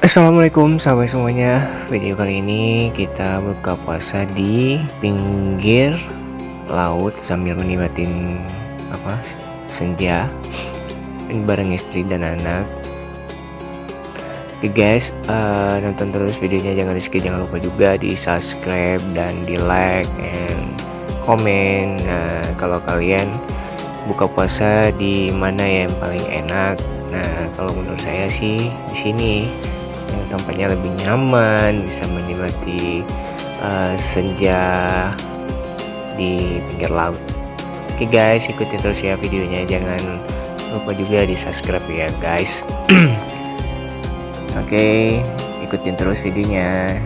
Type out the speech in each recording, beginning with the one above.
Assalamualaikum sahabat semuanya. Video kali ini kita buka puasa di pinggir laut sambil menikmatin senja bareng istri dan anak. Oke guys, nonton terus videonya, jangan di skip, jangan lupa juga di subscribe dan di like and komen. Nah, kalau kalian buka puasa di mana yang paling enak? Nah, kalau menurut saya sih di sini yang tampaknya lebih nyaman, bisa menikmati senja di pinggir laut. Oke guys, ikutin terus ya videonya, jangan lupa juga di subscribe ya guys. Oke, ikutin terus videonya.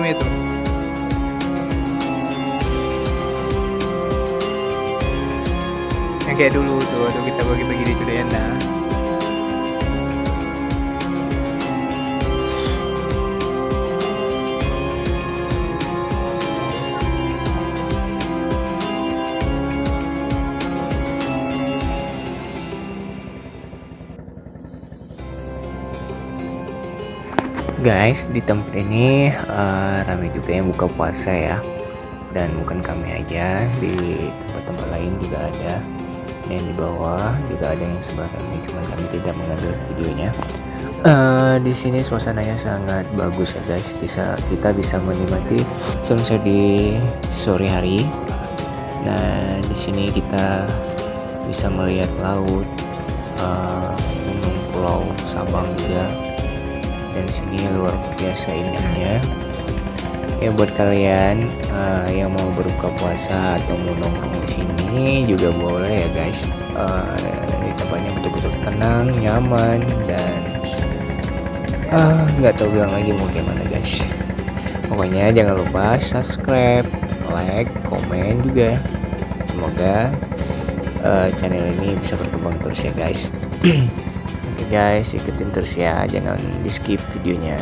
Itu yang kayak dulu tuh, kita bagi-bagi di Cudayana. Guys, di tempat ini ramai juga yang buka puasa ya. Dan bukan kami aja, di tempat-tempat lain juga ada. Dan di bawah juga ada yang sebelah kami, cuman kami tidak mengambil videonya. Di sini suasananya sangat bagus ya guys. Kita bisa menikmati sunset di sore hari. Nah, di sini kita bisa melihat laut, gunung, pulau Sabang juga. Dan sini luar biasa indahnya ya. Buat kalian yang mau berbuka puasa atau mau nongkrong di sini juga boleh ya guys. Di tempatnya betul-betul tenang, nyaman, dan nggak tahu bilang lagi mau gimana guys. Pokoknya jangan lupa subscribe, like, komen juga. Semoga channel ini bisa berkembang terus ya guys. Oke guys, ikutin terus ya, jangan di skip videonya.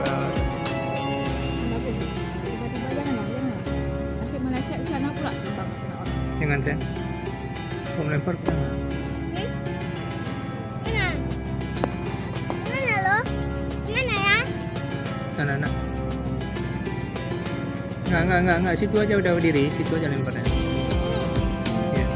Kenapa? Tiba-tiba jangan. Nanti meleset di sana pula terbang kena orang. Jangan saya. Mau melempar ke mana? Mana lo? Mana ya? Sana nak. Enggak. Situ aja udah berdiri. Situ aja lemparnya. Ya.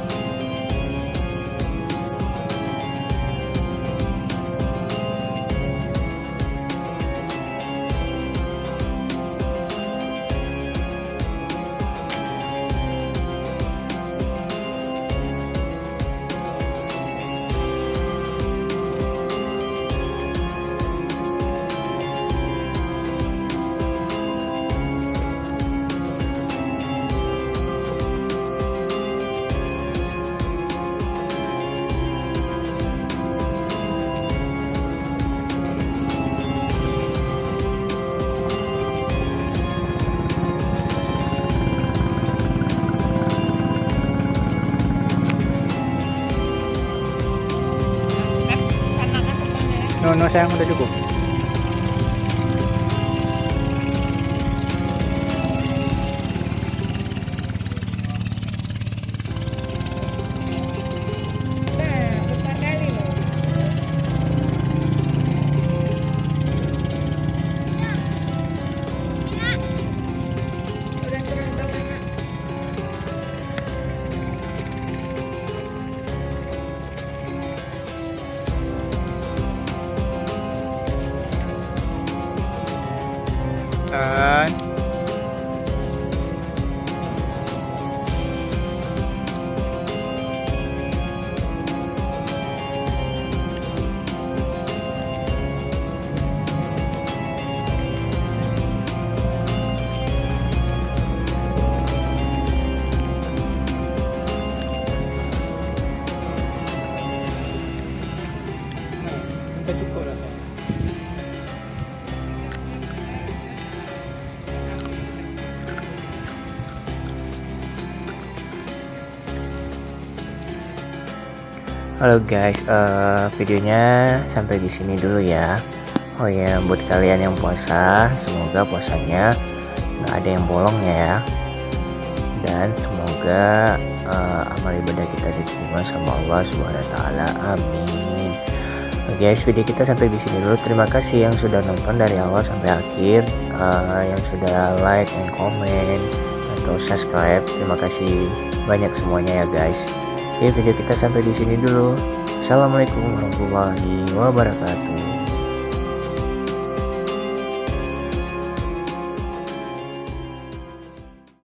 Sana kan terbangnya ya. No sayang udah cukup. Nah, besar kali loh. Udah serang banget. Kan. Udah cukup lah. Halo guys, videonya sampai di sini dulu ya. Oh ya, buat kalian yang puasa, semoga puasanya nggak ada yang bolong ya. Dan semoga amal ibadah kita diterima sama Allah Subhanahu Wa Taala. Amin. Oke guys, video kita sampai di sini dulu. Terima kasih yang sudah nonton dari awal sampai akhir, yang sudah like dan komen atau subscribe. Terima kasih banyak semuanya ya guys. Oke, video kita sampai di sini dulu. Assalamualaikum warahmatullahi wabarakatuh.